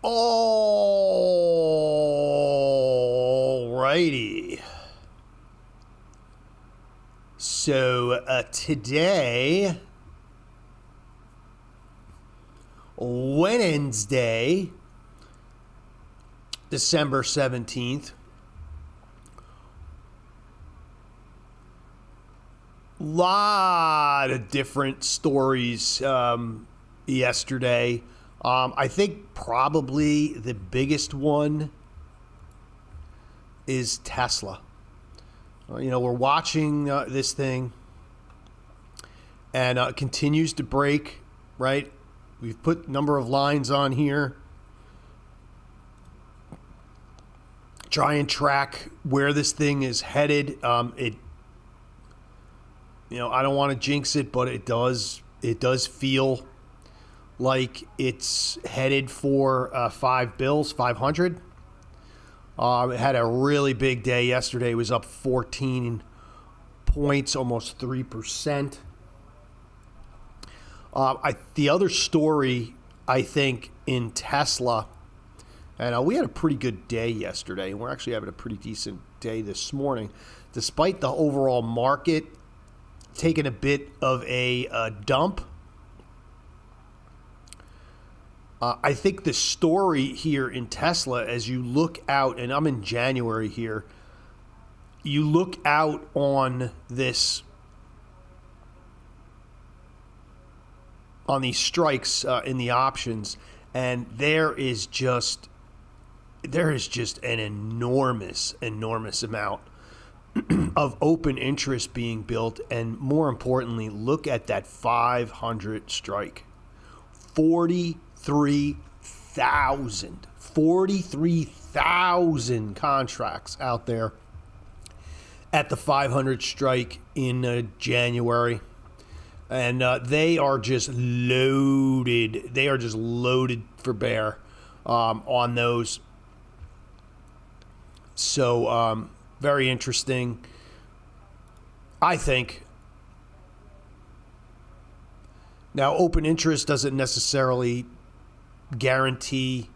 All righty. So today, Wednesday, December 17th, lot of different stories yesterday. I think probably the biggest one is Tesla. We're watching this thing, and it continues to break, right? We've put a number of lines on here. Try and track where this thing is headed. I don't want to jinx it, but it does feel like it's headed for 500. It had a really big day yesterday. It was up 14 points, almost 3%. The other story, I think, in Tesla, and we had a pretty good day yesterday, and we're actually having a pretty decent day this morning, despite the overall market taking a bit of a dump. I think the story here in Tesla, as you look out, and I'm in January here, you look out on these strikes in the options, and there is just an enormous amount of open interest being built, and more importantly, look at that 500 strike. 43,000 contracts out there at the 500 strike in January. And they are just loaded. They are just loaded for bear on those. So very interesting, I think. Now, open interest doesn't necessarily guarantee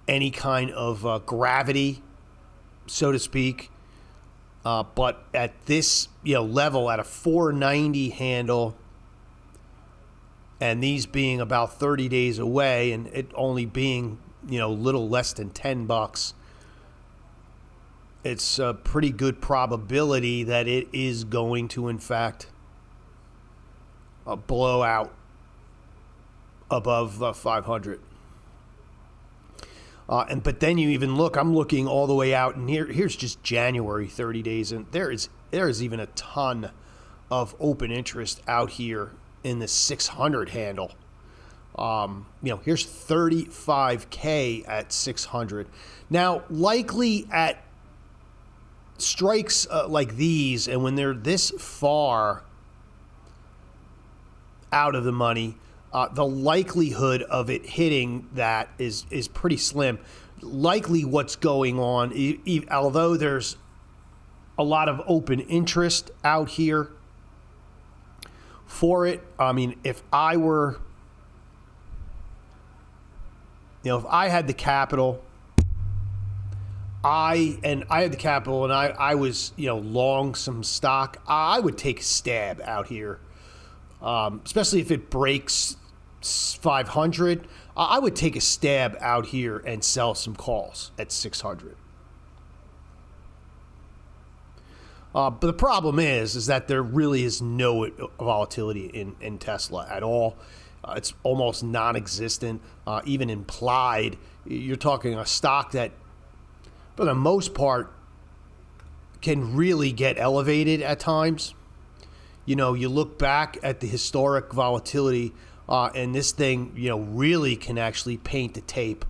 any kind of gravity, so to speak. But at this level, at a 490 handle, and these being about 30 days away, and it only being little less than $10, it's a pretty good probability that it is going to, in fact, blow out above 500. But then you even look. I'm looking all the way out, and here's just January, 30 days, and there is even a ton of open interest out here in the 600 handle. Here's 35K at 600. Now, likely at strikes like these, and when they're this far out of the money, the likelihood of it hitting that is pretty slim. Likely what's going on, although there's a lot of open interest out here for it. I mean, if I had the capital, I was long some stock, I would take a stab out here. Especially if it breaks 500, I would take a stab out here and sell some calls at 600. But the problem is that there really is no volatility in Tesla at all. It's almost non-existent, even implied. You're talking a stock that, for the most part, can really get elevated at times. You look back at the historic volatility, and this thing, really can actually paint the tape.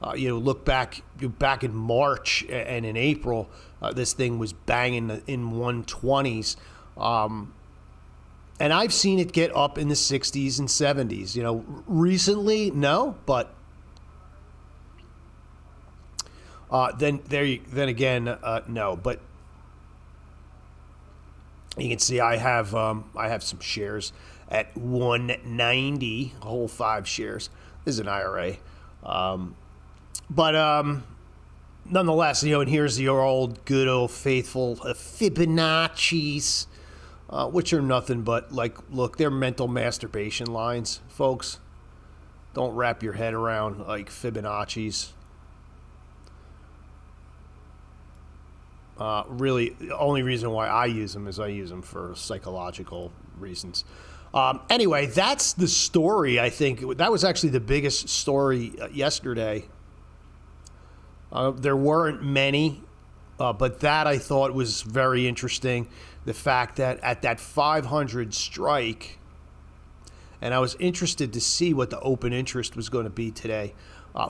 Look back in March and in April, this thing was banging in 120s. And I've seen it get up in the 60s and 70s. Recently, no, but then again, no. But you can see I have some shares at 190, a whole 5 shares. This is an IRA. But nonetheless, and here's your old good old faithful Fibonacci's, which are nothing but look, they're mental masturbation lines, folks. Don't wrap your head around Fibonacci's. Really, the only reason why I use them is I use them for psychological reasons. Anyway, that's the story. I think that was actually the biggest story yesterday. There weren't many, but that I thought was very interesting. The fact that at that 500 strike, and I was interested to see what the open interest was going to be today.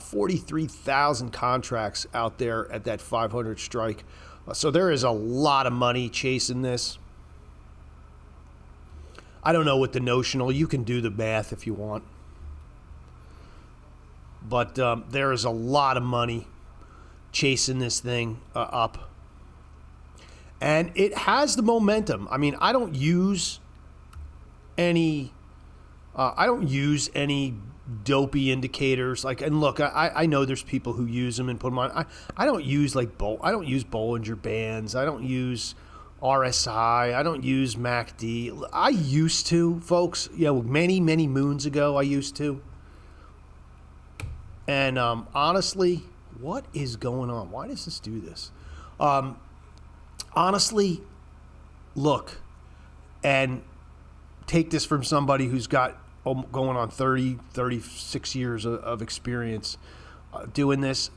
43,000 contracts out there at that 500 strike. So there is a lot of money chasing this. I don't know what the notional, you can do the math if you want. But there is a lot of money chasing this thing up. And it has the momentum. I mean, I don't use any dopey indicators. And look, I know there's people who use them and put them on. I don't use I don't use Bollinger Bands. I don't use RSI. I don't use MACD. I used to, folks. Many moons ago, I used to. And honestly, what is going on? Why does this do this? Honestly, look, and take this from somebody who's got going on 36 years of experience doing this.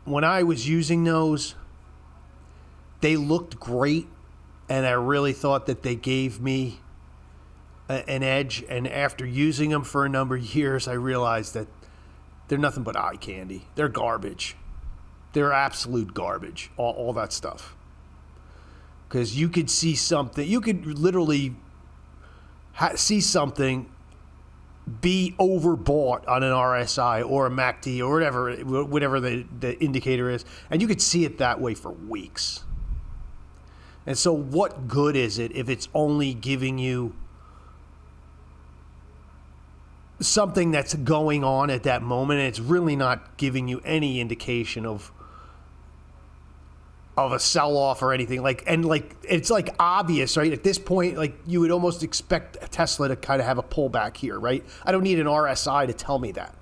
When I was using those, they looked great, and I really thought that they gave me an edge. And after using them for a number of years, I realized that they're nothing but eye candy. They're garbage. They're absolute garbage, all that stuff. Because you could see something, you could literally see something be overbought on an RSI or a MACD or whatever the indicator is, and you could see it that way for weeks. And so what good is it if it's only giving you something that's going on at that moment, and it's really not giving you any indication of a sell-off or anything, it's obvious, right? At this point, you would almost expect Tesla to kind of have a pullback here, right? I don't need an RSI to tell me that.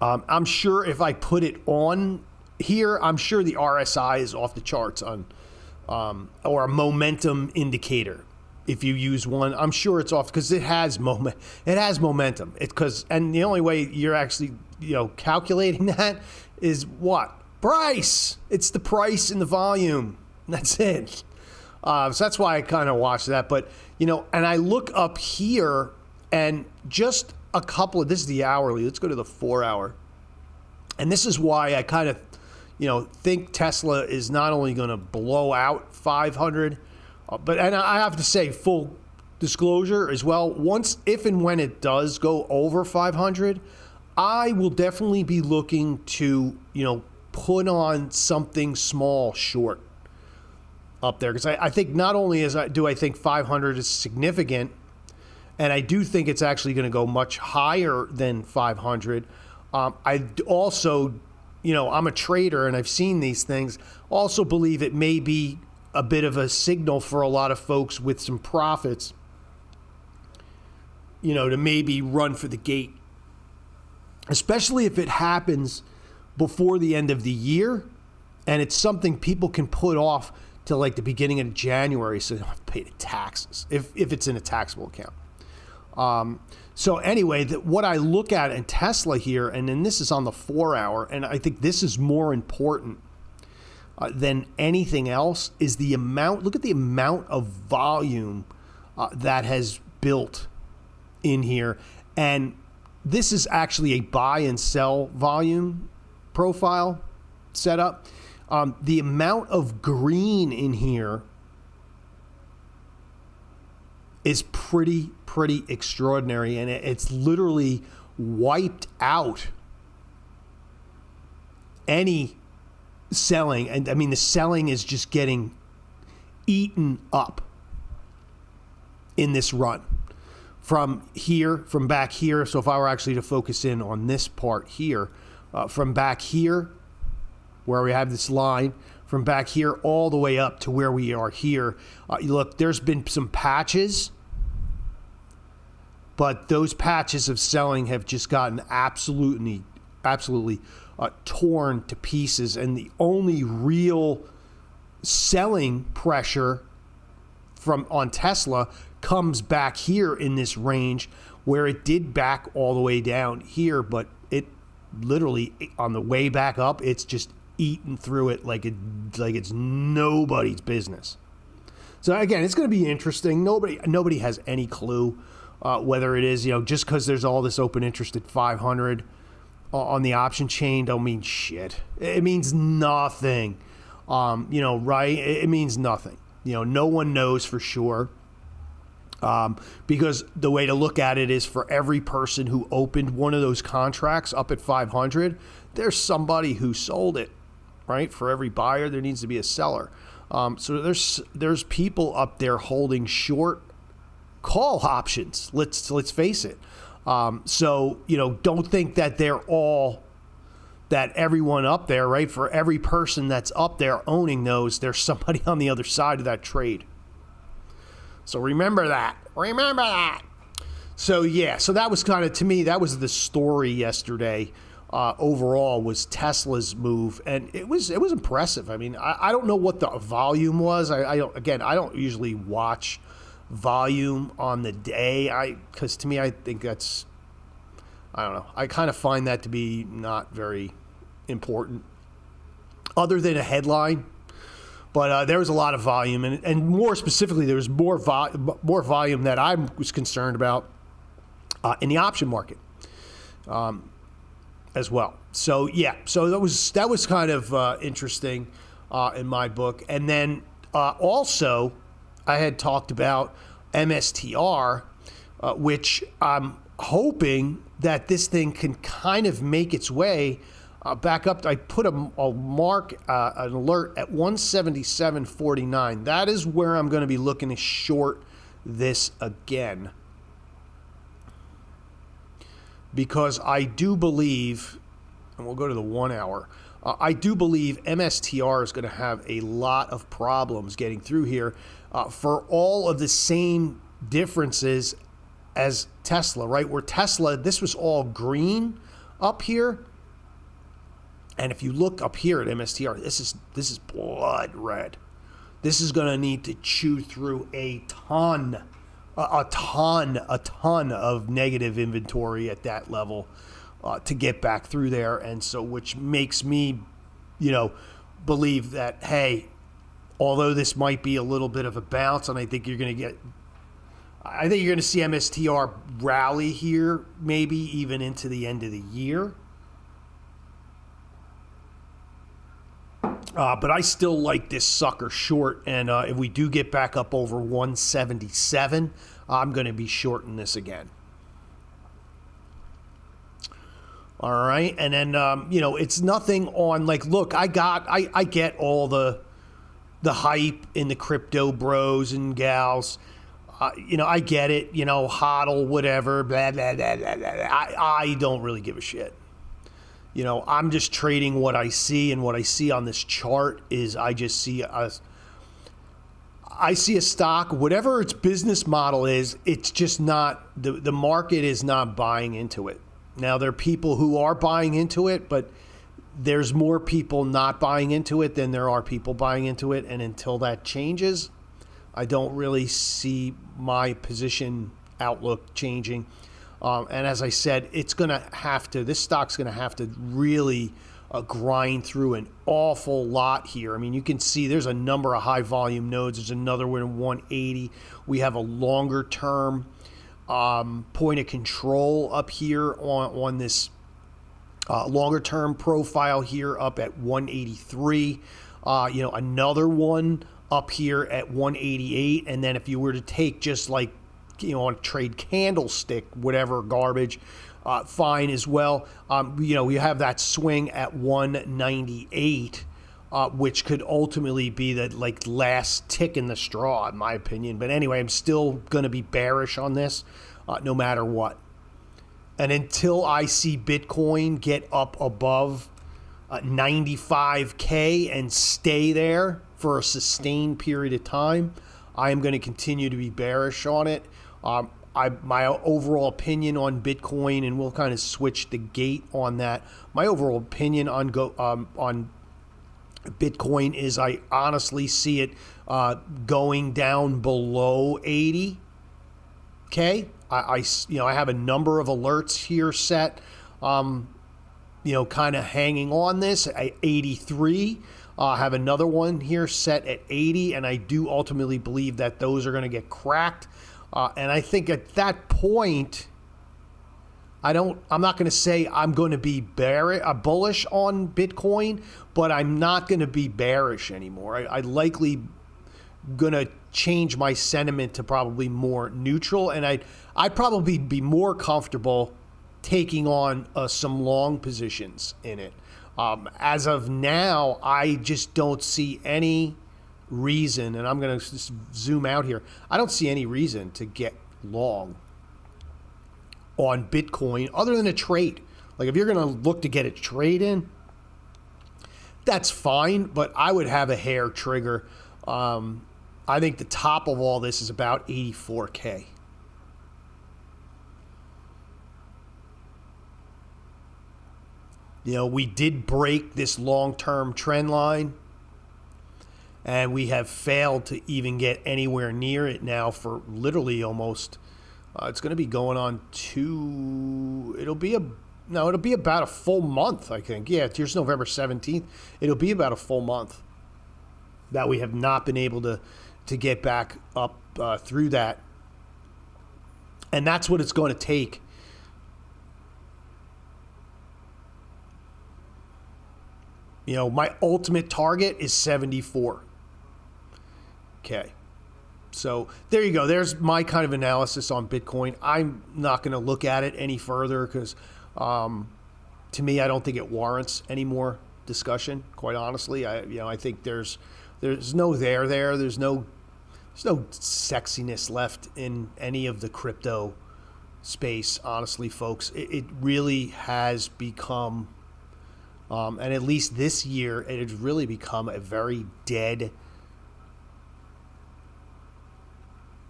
I'm sure if I put it on here, I'm sure the RSI is off the charts on, or a momentum indicator. If you use one, I'm sure it's off because it has momentum. And the only way you're actually, calculating that is what? Price. It's the price and the volume. That's it. So that's why I kind of watch that. But, and I look up here and just this is the hourly. Let's go to the 4 hour. And this is why I kind of, think Tesla is not only going to blow out 500, and I have to say, full disclosure as well, if and when it does go over 500, I will definitely be looking to, put on something small short up there. Because I think not only do I think 500 is significant, and I do think it's actually going to go much higher than 500. I also, I'm a trader and I've seen these things, also believe it may be a bit of a signal for a lot of folks with some profits, to maybe run for the gate, especially if it happens before the end of the year and it's something people can put off to the beginning of January so they don't have to pay the taxes if it's in a taxable account. So anyway, what I look at in Tesla here, and then this is on the 4 hour, and I think this is more important than anything else, is the amount. Look at the amount of volume that has built in here. And this is actually a buy and sell volume profile setup. The amount of green in here is pretty extraordinary, and it's literally wiped out any selling. And I mean, the selling is just getting eaten up in this run from back here. So if I were actually to focus in on this part here, from back here, where we have this line, from back here all the way up to where we are here, look, there's been some patches, but those patches of selling have just gotten absolutely torn to pieces. And the only real selling pressure on Tesla comes back here in this range, where it did back all the way down here, but it literally on the way back up, it's just eating through it like it's nobody's business. So again, it's going to be interesting. Nobody has any clue whether it is, just because there's all this open interest at 500 on the option chain don't mean shit. It means nothing. Right? It means nothing. No one knows for sure. Because the way to look at it is, for every person who opened one of those contracts up at 500, there's somebody who sold it, right? For every buyer, there needs to be a seller. So there's people up there holding short call options. Let's face it. So don't think that that everyone up there, right? For every person that's up there owning those, there's somebody on the other side of that trade. So remember that. So yeah, so that was kind of, to me, that was the story yesterday. Overall, was Tesla's move, and it was impressive. I mean, I don't know what the volume was. I don't usually watch volume on the day. Because to me, I think that's, I don't know. I kind of find that to be not very important, other than a headline. But there was a lot of volume, and more specifically, there was more volume that I was concerned about in the option market as well. So yeah, so that was kind of interesting in my book. And then also, I had talked about MSTR, which I'm hoping that this thing can kind of make its way back up. I put a mark, an alert at 177.49. That is where I'm going to be looking to short this again, because I do believe, and we'll go to the 1 hour, I do believe MSTR is going to have a lot of problems getting through here for all of the same differences as Tesla, right? Where Tesla, this was all green up here. And if you look up here at MSTR, this is blood red. This is going to need to chew through a ton of negative inventory at that level to get back through there. And so, which makes me, believe that, hey, although this might be a little bit of a bounce, and I think you're going to see MSTR rally here, maybe even into the end of the year. But I still like this sucker short, and if we do get back up over 177, I'm going to be shorting this again. All right, and then it's nothing on, like, look, I get all the hype in the crypto bros and gals. I get it. HODL, whatever. Blah blah blah blah blah. I don't really give a shit. I'm just trading what I see, and what I see on this chart is I see a stock, whatever its business model is, it's just not, the market is not buying into it. Now, there are people who are buying into it, but there's more people not buying into it than there are people buying into it. And until that changes, I don't really see my position outlook changing. And as I said, this stock's going to have to really grind through an awful lot here. I mean, you can see there's a number of high volume nodes. There's another one in 180. We have a longer term point of control up here on this longer term profile here up at 183. Another one up here at 188. And then if you were to take just like, on a trade candlestick, whatever garbage, fine as well. You have that swing at 198, which could ultimately be the last tick in the straw, in my opinion. But anyway, I'm still going to be bearish on this. no matter what. And until I see Bitcoin get up above 95K and stay there for a sustained period of time, I am going to continue to be bearish on it. My overall opinion on Bitcoin, and we'll kind of switch the gate on that. My overall opinion on Bitcoin is I honestly see it going down below 80. Okay, I have a number of alerts here set, kind of hanging on this at 83. I have another one here set at 80, and I do ultimately believe that those are going to get cracked. And I think at that point, I'm not going to say I'm going to be bullish on Bitcoin, but I'm not going to be bearish anymore. I likely going to change my sentiment to probably more neutral, and I'd probably be more comfortable taking on some long positions in it. As of now, I just don't see any reason, and I'm going to just zoom out here. I don't see any reason to get long on Bitcoin other than a trade. Like if you're going to look to get a trade in, that's fine, but I would have a hair trigger. I think the top of all this is about 84K. We did break this long-term trend line, and we have failed to even get anywhere near it now for literally almost, it's going to be going on it'll be about a full month, I think. Yeah, here's November 17th. It'll be about a full month that we have not been able to get back up through that. And that's what it's going to take. My ultimate target is 74. Okay. So there you go. There's my kind of analysis on Bitcoin. I'm not going to look at it any further because to me, I don't think it warrants any more discussion, quite honestly. I think there's no there. There's no sexiness left in any of the crypto space, honestly, folks. It really has become, and at least this year, it has really become a very dead,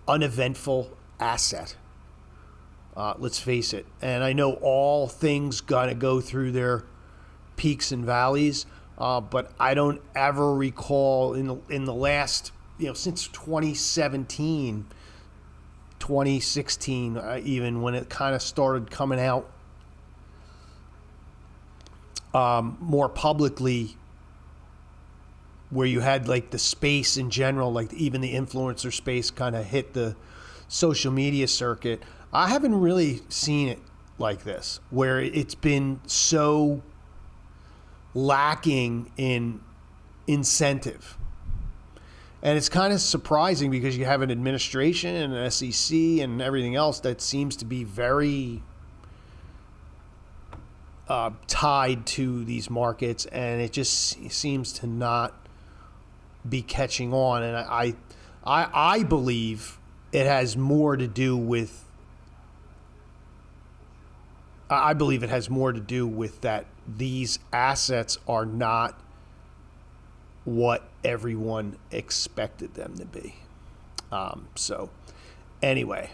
uneventful asset. Let's face it. And I know all things got to go through their peaks and valleys, but I don't ever recall in the last, since 2017, 2016, even when it kind of started coming out more publicly, where you had like the space in general, like even the influencer space kind of hit the social media circuit. I haven't really seen it like this, where it's been so lacking in incentive. And it's kind of surprising because you have an administration and an SEC and everything else that seems to be very tied to these markets, and it just seems to not be catching on. And I believe it has more to do with that these assets are not what everyone expected them to be. So anyway,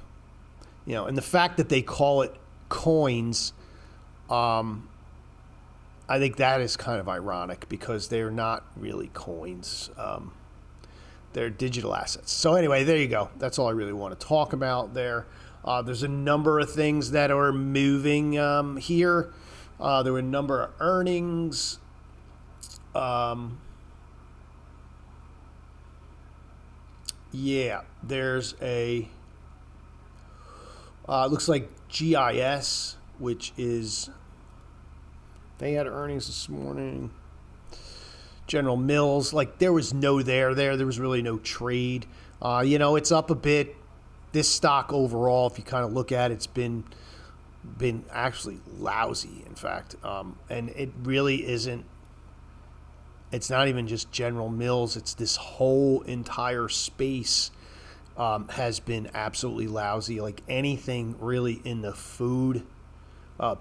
and the fact that they call it coins, I think that is kind of ironic because they're not really coins. They're digital assets. So anyway, there you go. That's all I really want to talk about there. There's a number of things that are moving here. There were a number of earnings. There's looks like GIS, which is, they had earnings this morning. General Mills, like there was no there was really no trade. It's up a bit. This stock overall, if you kind of look at it, it's been actually lousy, in fact. And it really isn't, it's not even just General Mills, it's this whole entire space has been absolutely lousy, like anything really in the food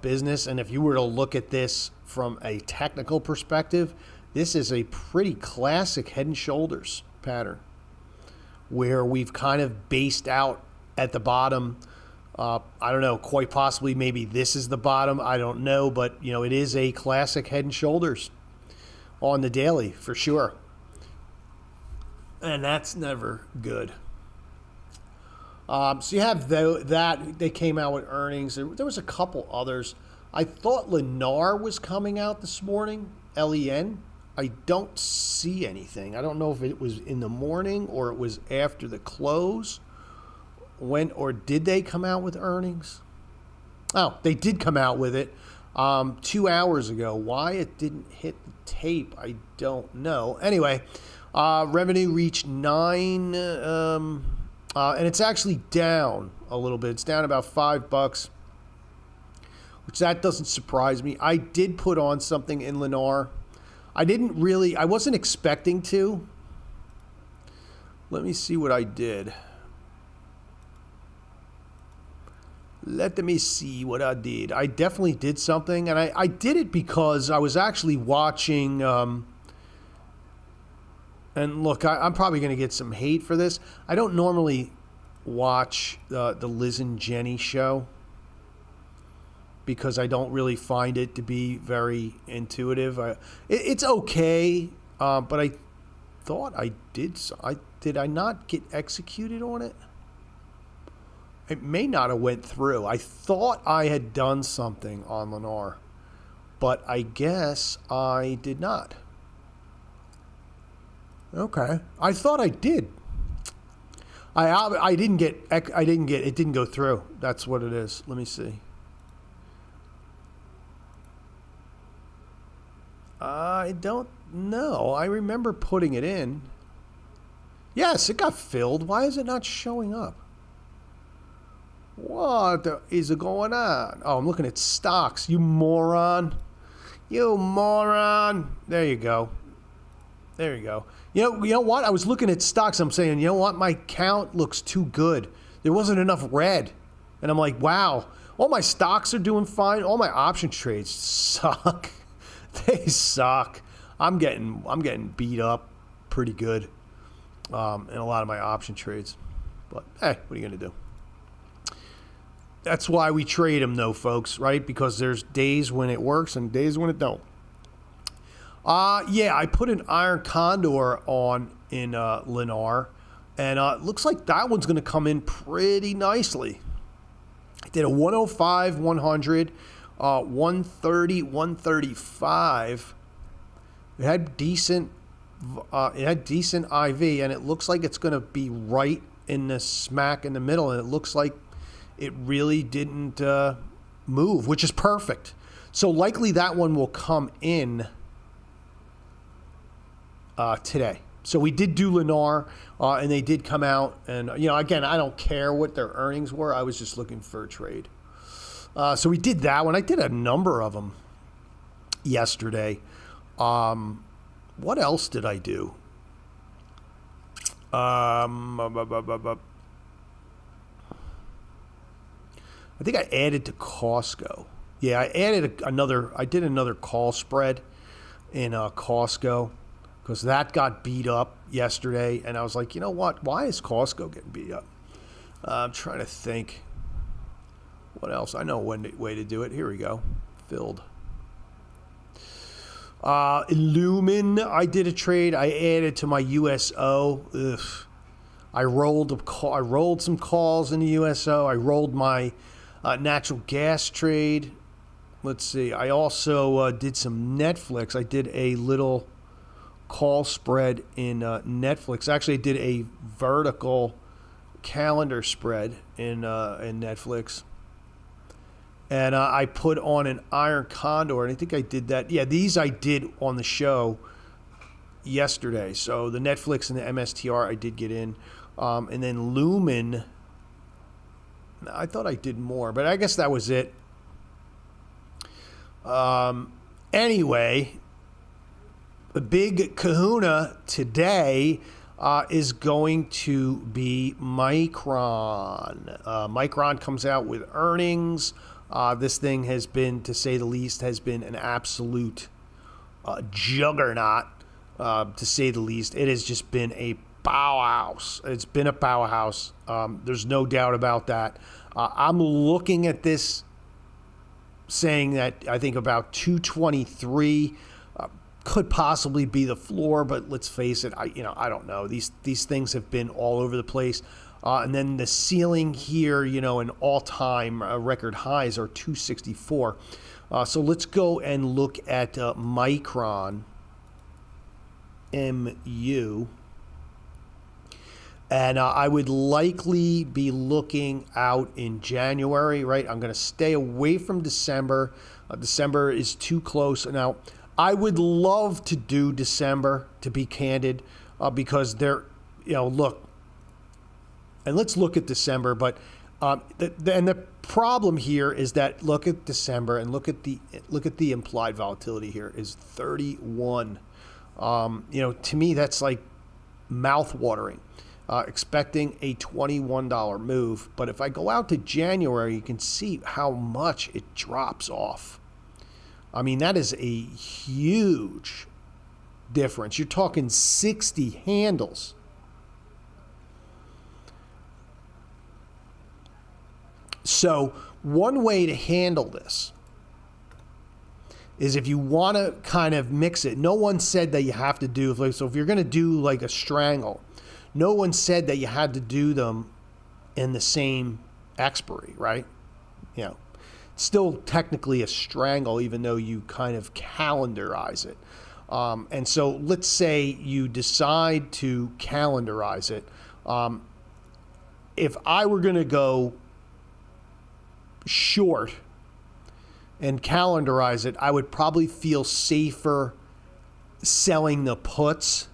business. And if you were to look at this from a technical perspective, this is a pretty classic Head and Shoulders pattern where we've kind of based out at the bottom. I don't know, quite possibly maybe this is the bottom. I don't know, but it is a classic Head and Shoulders on the daily for sure. And that's never good. So you have that. They came out with earnings. There was a couple others. I thought Lennar was coming out this morning, LEN. I don't see anything. I don't know if it was in the morning or it was after the close. Or did they come out with earnings? Oh, they did come out with it 2 hours ago. Why it didn't hit the tape, I don't know. Anyway, revenue reached $9, and it's actually down a little bit. It's down about $5, which that doesn't surprise me. I did put on something in Lennar. I wasn't expecting to. Let me see what I did. Let me see what I did. I definitely did something, and I did it because I was actually watching, and look, I'm probably going to get some hate for this. I don't normally watch the Liz and Jenny show because I don't really find it to be very intuitive. It's okay, but I thought I did. Did I not get executed on it? It may not have went through. I thought I had done something on Lennar, but I guess I did not. Okay, I thought I did. I didn't get. It didn't go through. That's what it is. Let me see. I don't know. I remember putting it in. Yes, it got filled. Why is it not showing up? What is going on? Oh, I'm looking at stocks. You moron. You moron. There you go. There you go. You know what? I was looking at stocks. I'm saying, you know what? My count looks too good. There wasn't enough red. And I'm like, wow. All my stocks are doing fine. All my option trades suck. They suck. I'm getting beat up pretty good in a lot of my option trades. But, hey, what are you going to do? That's why we trade them, though, folks, right? Because there's days when it works and days when it don't. Yeah, I put an iron condor on in Lennar, and it looks like that one's going to come in pretty nicely. I did a 105, 100, 130, 135. It had decent IV, and it looks like it's going to be right in the smack in the middle, and it looks like it really didn't move, which is perfect. So likely that one will come in today. So we did do Lennar, and they did come out. And, again, I don't care what their earnings were. I was just looking for a trade. So we did that one. I did a number of them yesterday. What else did I do? I think I added to Costco. Yeah, I did another call spread in Costco because that got beat up yesterday. And I was like, you know what? Why is Costco getting beat up? I'm trying to think. What else? I know one way to do it. Here we go. Filled. Illumin, I did a trade. I added to my USO. Ugh. I rolled some calls in the USO. I rolled my natural gas trade. Let's see. I also did some Netflix. I did a little call spread in Netflix. Actually, I did a vertical calendar spread in Netflix. And I put on an iron condor, and I think I did that. Yeah, these I did on the show yesterday. So the Netflix and the MSTR I did get in. And then Lumen, I thought I did more, but I guess that was it. Anyway, the big kahuna today, is going to be Micron. Micron comes out with earnings. This thing has been, to say the least, has been an absolute juggernaut, to say the least. It has just been a powerhouse. It's been a powerhouse. There's no doubt about that. I'm looking at this saying that I think about 223 could possibly be the floor, but let's face it, I don't know. These things have been all over the place. And then the ceiling here, an all-time record highs are 264. So let's go and look at Micron, MU. And I would likely be looking out in January, right? I'm going to stay away from December. December is too close. Now, I would love to do December, to be candid, because look, and let's look at December. But the problem here is that look at December and look at the implied volatility here is 31. To me that's like mouth watering. Expecting a $21 move, but if I go out to January, you can see how much it drops off. I mean, that is a huge difference. You're talking 60 handles. So one way to handle this is if you want to kind of mix it. No one said that you have to do, so if you're going to do like a strangle, no one said that you had to do them in the same expiry, right? Still technically a strangle, even though you kind of calendarize it. And so let's say you decide to calendarize it. If I were going to go short and calendarize it, I would probably feel safer selling the puts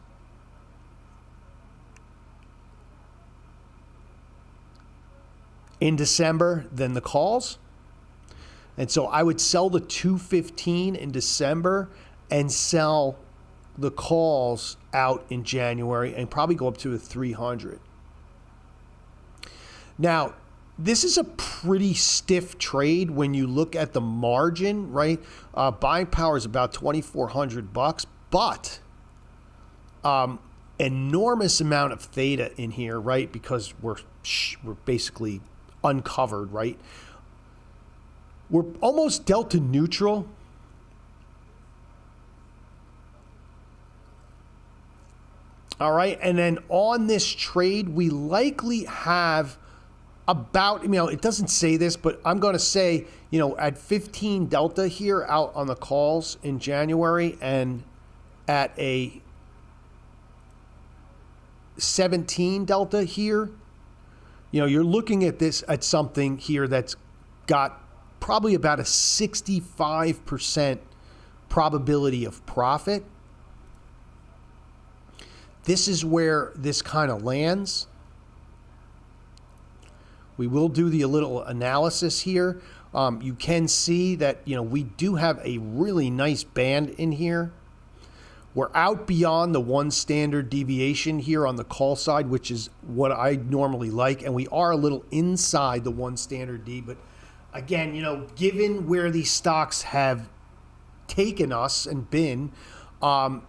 in December than the calls. And so I would sell the 215 in December and sell the calls out in January and probably go up to a 300. Now, this is a pretty stiff trade when you look at the margin, right? Buying power is about $2,400, but enormous amount of theta in here, right? Because we're basically uncovered, right? We're almost delta neutral. All right, and then on this trade, we likely have about, it doesn't say this, but I'm going to say, at 15 delta here out on the calls in January and at a 17 delta here, you're looking at this at something here that's got probably about a 65% probability of profit. This is where this kind of lands. We will do the little analysis here. You can see that, we do have a really nice band in here. We're out beyond the one standard deviation here on the call side, which is what I normally like. And we are a little inside the one standard D. But again, given where these stocks have taken us and been, I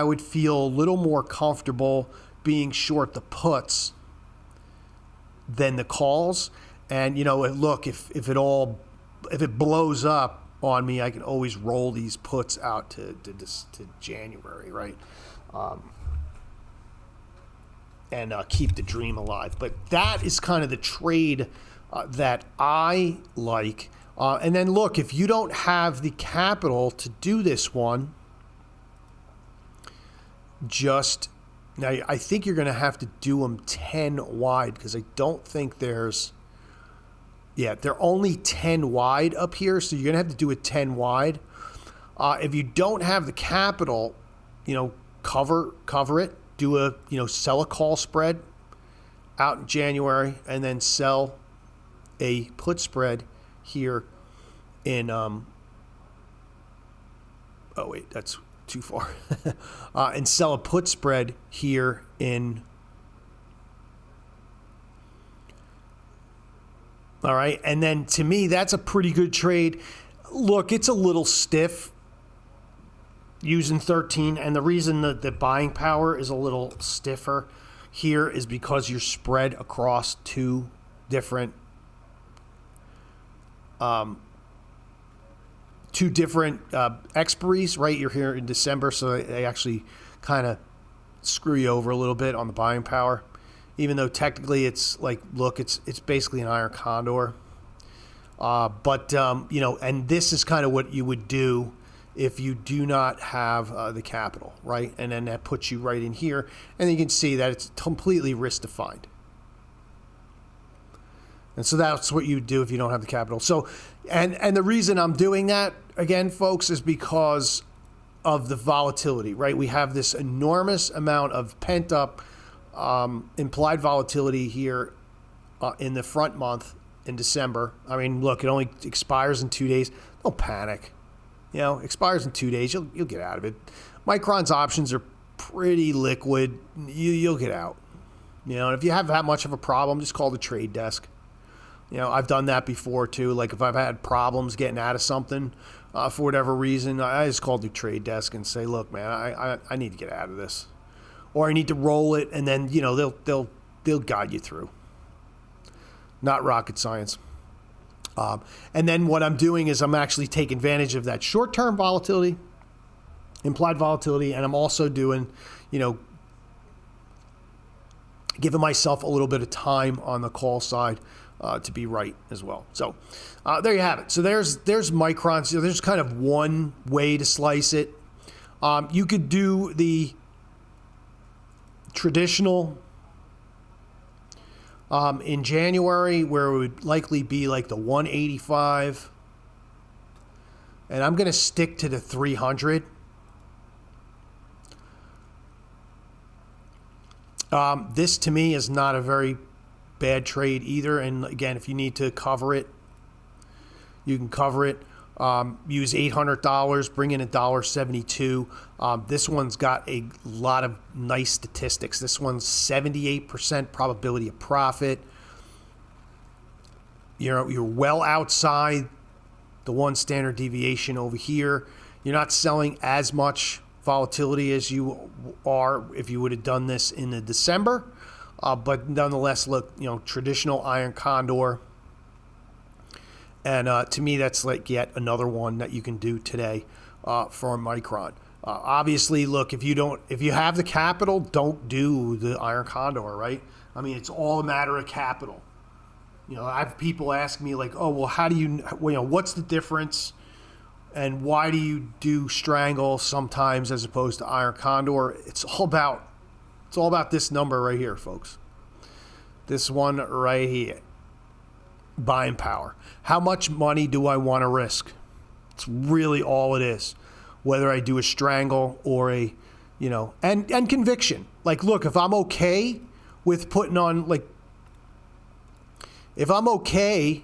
would feel a little more comfortable being short the puts than the calls. And, look, if it blows up on me, I can always roll these puts out to January, right? And keep the dream alive. But that is kind of the trade that I like. And then look, if you don't have the capital to do this one, now I think you're going to have to do them 10 wide because I don't think they're only 10 wide up here, so you're going to have to do it 10 wide. If you don't have the capital, cover it. Do sell a call spread out in January and then sell a put spread here in, that's too far, and sell a put spread here in. All right, and then to me, that's a pretty good trade. Look, it's a little stiff using 13, and the reason that the buying power is a little stiffer here is because you're spread across two different expiries, right? You're here in December, so they actually kind of screw you over a little bit on the buying power. Even though technically it's like, look, it's basically an iron condor. And this is kind of what you would do if you do not have the capital, right? And then that puts you right in here. And you can see that it's completely risk defined. And so that's what you do if you don't have the capital. So, and the reason I'm doing that, again, folks, is because of the volatility, right? We have this enormous amount of pent up implied volatility here in the front month in December. I mean, look, it only expires in 2 days. Don't panic. Expires in 2 days. You'll get out of it. Micron's options are pretty liquid. You'll get out. And if you have that much of a problem, just call the trade desk. I've done that before too. Like if I've had problems getting out of something for whatever reason, I just call the trade desk and say, look, man, I need to get out of this. Or I need to roll it, and then they'll guide you through. Not rocket science. And then what I'm doing is I'm actually taking advantage of that short-term volatility, implied volatility, and I'm also doing, giving myself a little bit of time on the call side to be right as well. So there you have it. So there's Micron. So there's kind of one way to slice it. You could do the traditional in January, where it would likely be like the 185, and I'm going to stick to the 300. This to me is not a very bad trade either, and again, if you need to cover it, you can cover it. Use $800, bring in $1.72. This one's got a lot of nice statistics. This one's 78% probability of profit. You're well outside the one standard deviation over here. You're not selling as much volatility as you are if you would have done this in the December. But nonetheless, look, traditional iron condor. And to me, that's like yet another one that you can do today for Micron. Obviously, look, if you have the capital, don't do the iron condor, right? I mean, it's all a matter of capital. I have people ask me like, oh, well, how do you, what's the difference, and why do you do strangle sometimes as opposed to iron condor? It's all about this number right here, folks. This one right here. Buying power. How much money do I want to risk? It's really all it is. Whether I do a strangle or a, and conviction. Like, look, if I'm okay with putting on, like, if I'm okay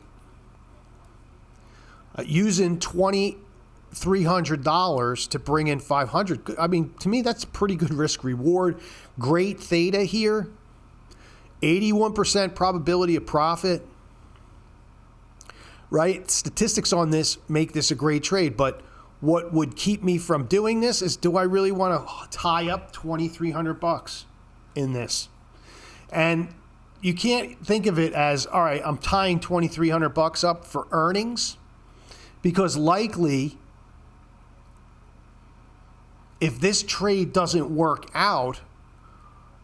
using $2,300 to bring in 500, I mean, to me, that's pretty good risk reward. Great theta here. 81% probability of profit. Right? Statistics on this make this a great trade, but what would keep me from doing this is, do I really want to tie up $2,300 in this? And you can't think of it as, all right, I'm tying $2,300 up for earnings, because likely if this trade doesn't work out,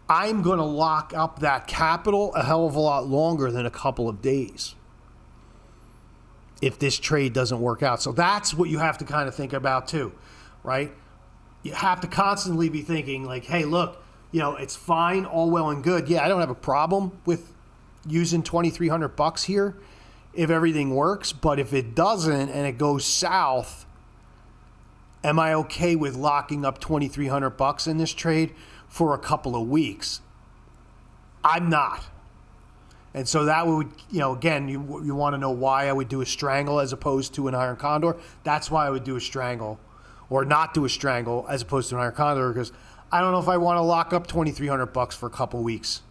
I'm going to lock up that capital a hell of a lot longer than a couple of days if this trade doesn't work out. So that's what you have to kind of think about too, right? You have to constantly be thinking like, hey, look, it's fine, all well and good. Yeah, I don't have a problem with using $2,300 here if everything works, but if it doesn't and it goes south, am I okay with locking up $2,300 in this trade for a couple of weeks? I'm not. And so that would, again, you want to know why I would do a strangle as opposed to an iron condor. That's why I would do a strangle or not do a strangle as opposed to an iron condor, because I don't know if I want to lock up $2,300 for a couple weeks,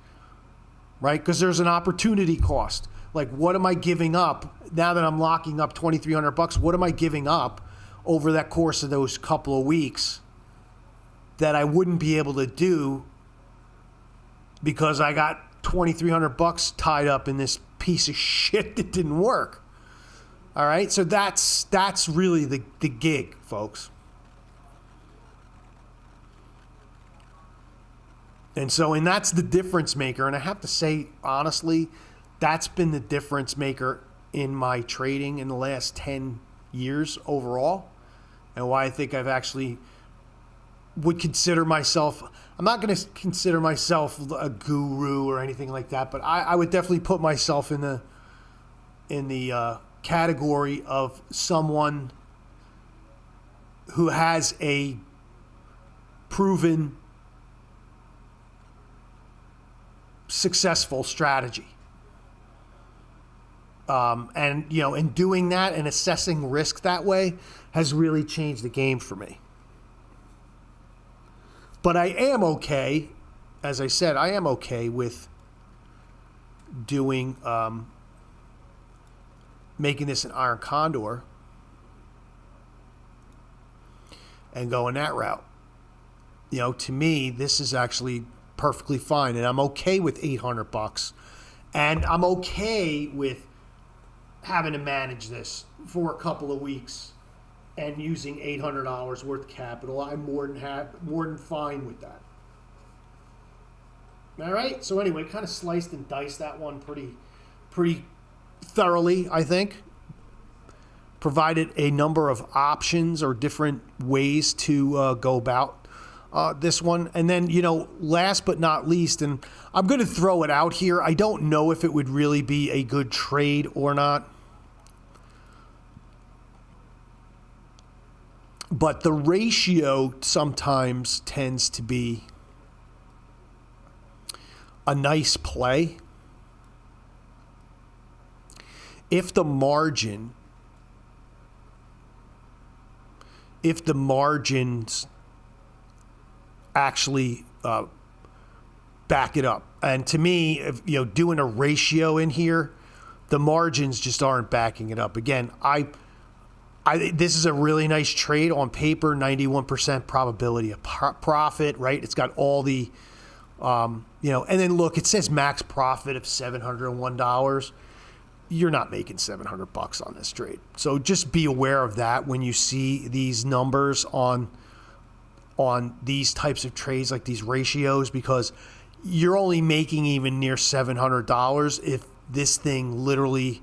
right? Because there's an opportunity cost. Like, what am I giving up now that I'm locking up $2,300? What am I giving up over that course of those couple of weeks that I wouldn't be able to do because I got $2,300 tied up in this piece of shit that didn't work? All right, so that's really the gig, folks. And that's the difference maker. And I have to say, honestly, that's been the difference maker in my trading in the last 10 years overall, and why I think I've actually would consider myself, I'm not going to consider myself a guru or anything like that, but I would definitely put myself in the category of someone who has a proven successful strategy. And in doing that and assessing risk that way has really changed the game for me. But I am okay, as I said, I am okay with doing, making this an iron condor and going that route. To me, this is actually perfectly fine, and I'm okay with $800, and I'm okay with having to manage this for a couple of weeks and using $800 worth of capital. I'm more than fine with that. All right. So anyway, kind of sliced and diced that one pretty thoroughly, I think. Provided a number of options or different ways to go about this one. And then, last but not least, and I'm going to throw it out here. I don't know if it would really be a good trade or not. But the ratio sometimes tends to be a nice play if the margins actually back it up. And to me, if, doing a ratio in here, the margins just aren't backing it up. Again, this is a really nice trade on paper, 91% probability of profit, right? It's got all the, and then look, it says max profit of $701. You're not making $700 on this trade. So just be aware of that when you see these numbers on these types of trades, like these ratios, because you're only making even near $700 if this thing literally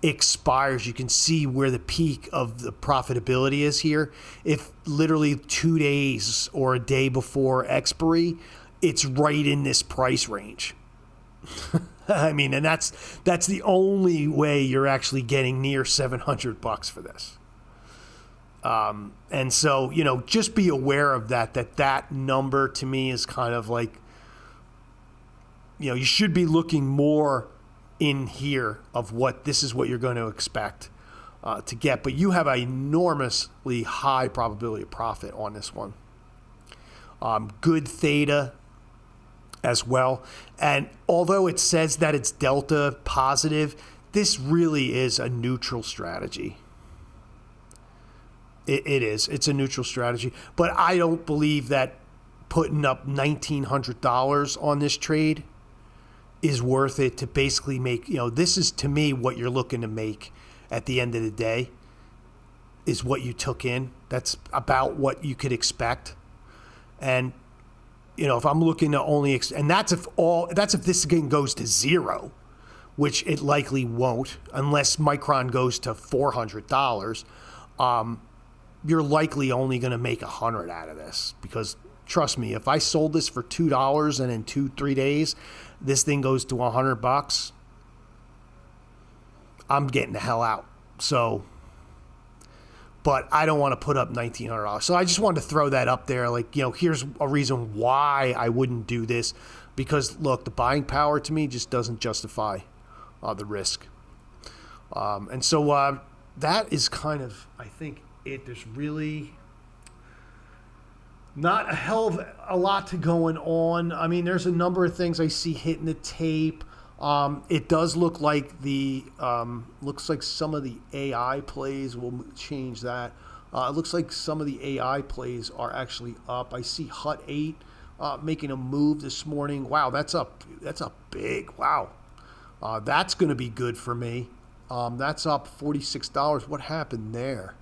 expires. You can see where the peak of the profitability is here. If literally 2 days or a day before expiry, it's right in this price range. I mean, and that's the only way you're actually getting near $700 for this. And so, just be aware of that number to me is kind of like, you should be looking more in here of this is what you're going to expect to get. But you have an enormously high probability of profit on this one. Good theta as well. And although it says that it's delta positive, this really is a neutral strategy. It is. It's a neutral strategy. But I don't believe that putting up $1,900 on this trade is worth it to basically make, this is to me what you're looking to make at the end of the day is what you took in. That's about what you could expect. And, if I'm looking to only, and that's if this again goes to zero, which it likely won't unless Micron goes to $400. You're likely only going to make $100 out of this, because trust me, if I sold this for $2 and in 2-3 days, this thing goes to $100, I'm getting the hell out. So, but I don't want to put up $1,900. So I just wanted to throw that up there. Like, here's a reason why I wouldn't do this, because look, the buying power to me just doesn't justify the risk. And so that is kind of, I think, it. There's really, Not a hell of a lot to going on. I mean, there's a number of things I see hitting the tape. It does look like looks like some of the AI plays will change that. It looks like some of the AI plays are actually up. I see Hut 8 making a move this morning. Wow, that's up big. Wow, that's going to be good for me. That's up $46. What happened there?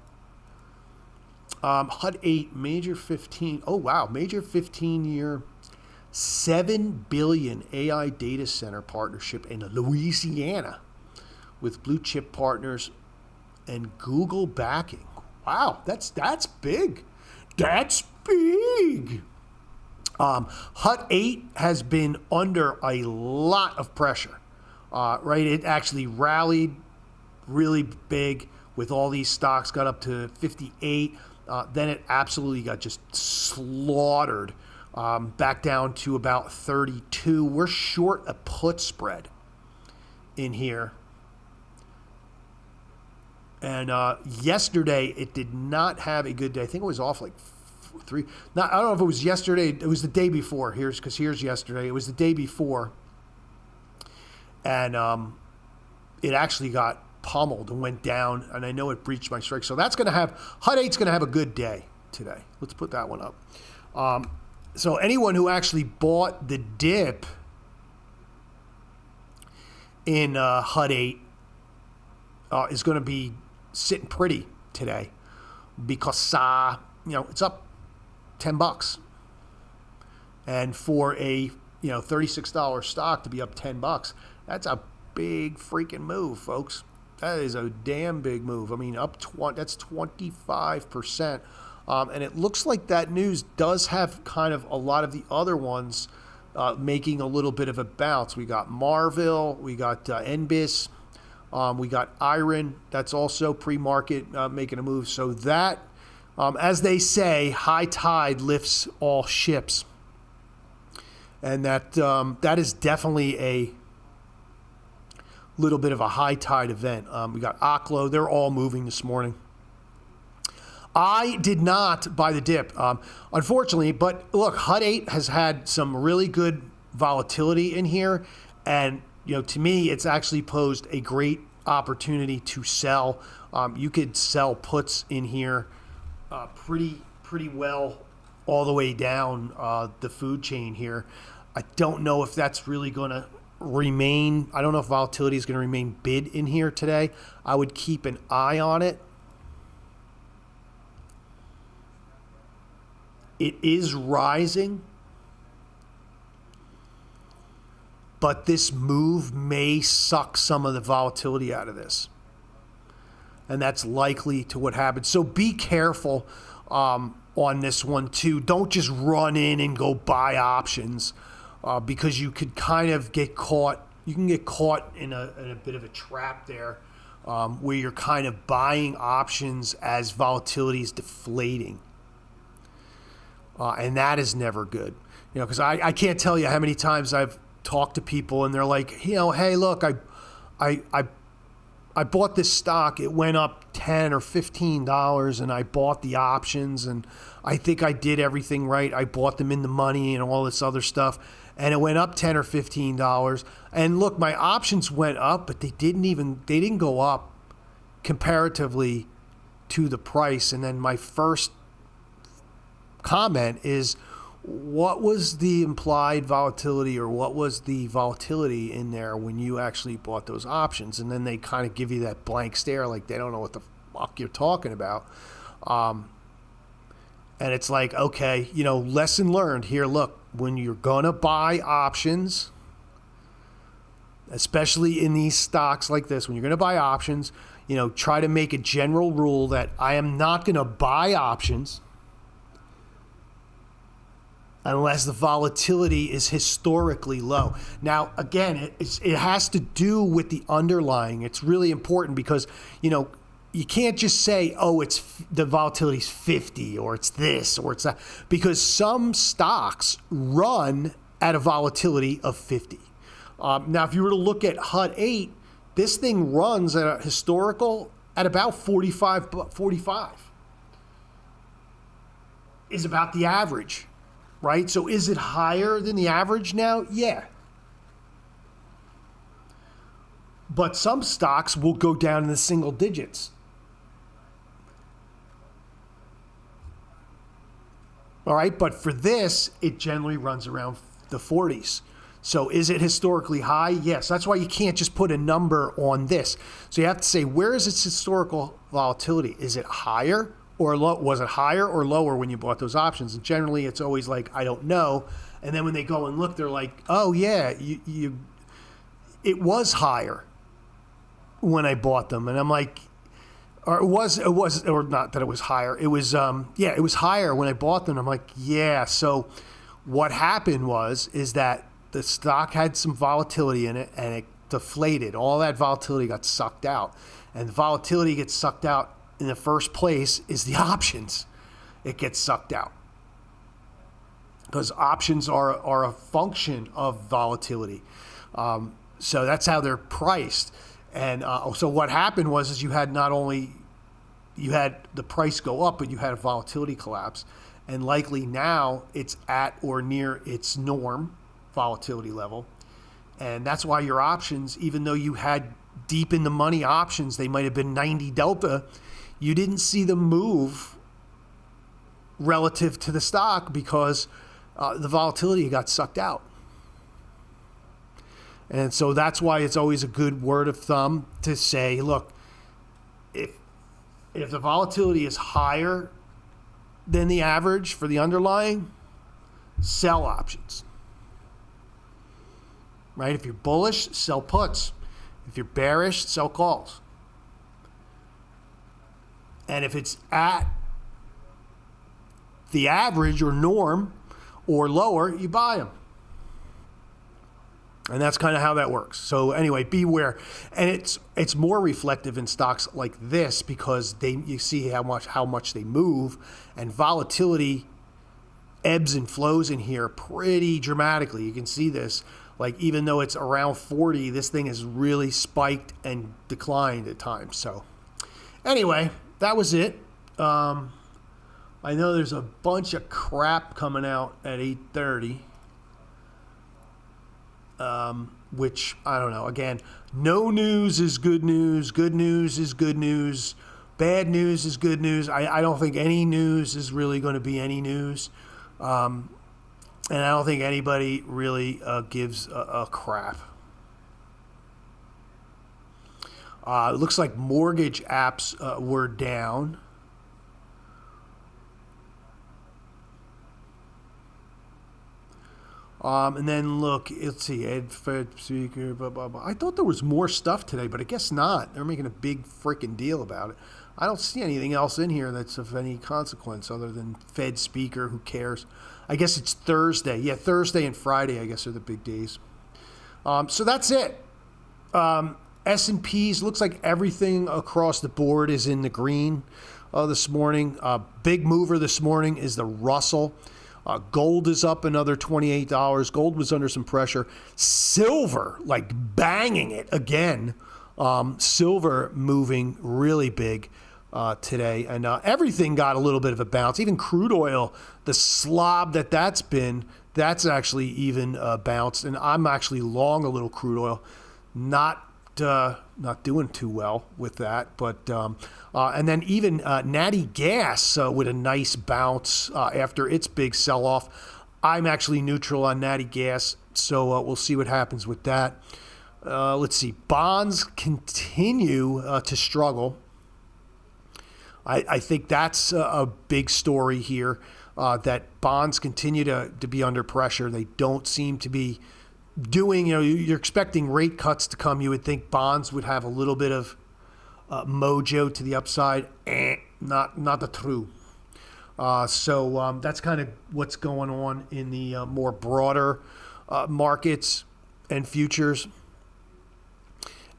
Hut 8, major 15. Oh, wow. Major 15-year, $7 billion AI data center partnership in Louisiana with blue chip partners and Google backing. Wow, that's big. That's big. Hut 8 has been under a lot of pressure, right? It actually rallied really big with all these stocks, got up to 58. Then it absolutely got just slaughtered, back down to about 32. We're short a put spread in here. And yesterday, it did not have a good day. I think it was off like three. I don't know if it was yesterday. It was the day before. Here's yesterday. It was the day before. And it actually got pummeled and went down, and I know it breached my strike. So that's going to have, Hut 8's going to have a good day today. Let's put that one up. So anyone who actually bought the dip in Hut 8 is going to be sitting pretty today because, it's up $10. And for a, $36 stock to be up $10, that's a big freaking move, folks. That is a damn big move. I mean, that's 25%. And it looks like that news does have kind of a lot of the other ones making a little bit of a bounce. We got Marvell, we got NBIS, we got Iron. That's also pre-market making a move. So that, as they say, high tide lifts all ships. And that is definitely a little bit of a high tide event. We got Oklo. They're all moving this morning. I did not buy the dip, unfortunately, but look, Hut 8 has had some really good volatility in here. And, to me, it's actually posed a great opportunity to sell. You could sell puts in here pretty well all the way down the food chain here. I don't know if that's really going to remain. I don't know if volatility is going to remain bid in here today. I would keep an eye on it. It is rising, but this move may suck some of the volatility out of this. And that's likely to what happens. So be careful on this one too. Don't just run in and go buy options because you could kind of get caught. You can get caught in a bit of a trap there where you're kind of buying options as volatility is deflating. And that is never good. Because I can't tell you how many times I've talked to people and they're like, hey, look, I bought this stock. It went up $10 or $15 and I bought the options and I think I did everything right. I bought them in the money and all this other stuff. And it went up $10 or $15. And look, my options went up, but they didn't go up comparatively to the price. And then my first comment is, what was the implied volatility or what was the volatility in there when you actually bought those options? And then they kind of give you that blank stare like they don't know what the fuck you're talking about. And it's like, okay, lesson learned here. Look, when you're going to buy options, especially in these stocks like this, when you're going to buy options, try to make a general rule that I am not going to buy options unless the volatility is historically low. Now, again, it has to do with the underlying. It's really important because, you can't just say, oh, the volatility's 50 or it's this or it's that, because some stocks run at a volatility of 50. Now, if you were to look at Hut 8, this thing runs at a historical at about 45. is about the average, right? So is it higher than the average now? Yeah. But some stocks will go down in the single digits. All right, but for this, it generally runs around the 40s. So is it historically high? Yes. That's why you can't just put a number on this. So you have to say, where is its historical volatility? Is it higher or low? Was it higher or lower when you bought those options? And generally, it's always like, I don't know. And then when they go and look, they're like, oh, yeah, it was higher when I bought them. And I'm like, or not that it was higher. It was, it was higher when I bought them. I'm like, yeah. So what happened is that the stock had some volatility in it and it deflated. All that volatility got sucked out. And the volatility gets sucked out in the first place is the options. It gets sucked out. Because options are a function of volatility. So that's how they're priced. And so what happened is you had you had the price go up, but you had a volatility collapse. And likely now it's at or near its norm volatility level. And that's why your options, even though you had deep in the money options, they might have been 90 delta, you didn't see them move relative to the stock because the volatility got sucked out. And so that's why it's always a good word of thumb to say, look, if the volatility is higher than the average for the underlying, sell options. Right? If you're bullish, sell puts. If you're bearish, sell calls. And if it's at the average or norm or lower, you buy them. And that's kind of how that works. So anyway, beware. And it's more reflective in stocks like this because you see how much they move, and volatility ebbs and flows in here pretty dramatically. You can see this. Like even though it's around 40, this thing has really spiked and declined at times. So anyway, that was it. I know there's a bunch of crap coming out at 8:30. Which, I don't know. Again, no news is good news. Good news is good news. Bad news is good news. I don't think any news is really going to be any news. And I don't think anybody really gives a crap. It looks like mortgage apps were down. And then look, let's see, Fed speaker, blah, blah, blah. I thought there was more stuff today, but I guess not. They're making a big freaking deal about it. I don't see anything else in here that's of any consequence other than Fed speaker. Who cares? I guess it's Thursday. Yeah, Thursday and Friday, I guess, are the big days. So that's it. S&Ps, looks like everything across the board is in the green this morning. Big mover this morning is the Russell. Gold is up another $28. Gold was under some pressure. Silver, like banging it again. Silver moving really big today. And everything got a little bit of a bounce. Even crude oil, the slob that's been, that's actually even bounced. And I'm actually long a little crude oil. Not doing too well with that, but and then even Natty Gas with a nice bounce after its big sell-off. I'm actually neutral on Natty Gas, so we'll see what happens with that. Let's see. Bonds continue to struggle. I think that's a big story here, that bonds continue to be under pressure. They don't seem to be doing, you're expecting rate cuts to come. You would think bonds would have a little bit of mojo to the upside. Not the true. So that's kind of what's going on in the more broader markets and futures.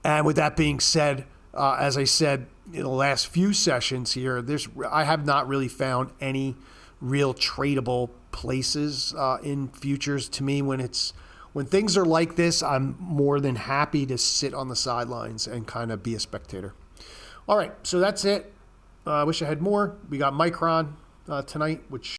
And with that being said, as I said in the last few sessions here, I have not really found any real tradable places in futures. To me, when things are like this, I'm more than happy to sit on the sidelines and kind of be a spectator. All right, so that's it. I wish I had more. We got Micron tonight, which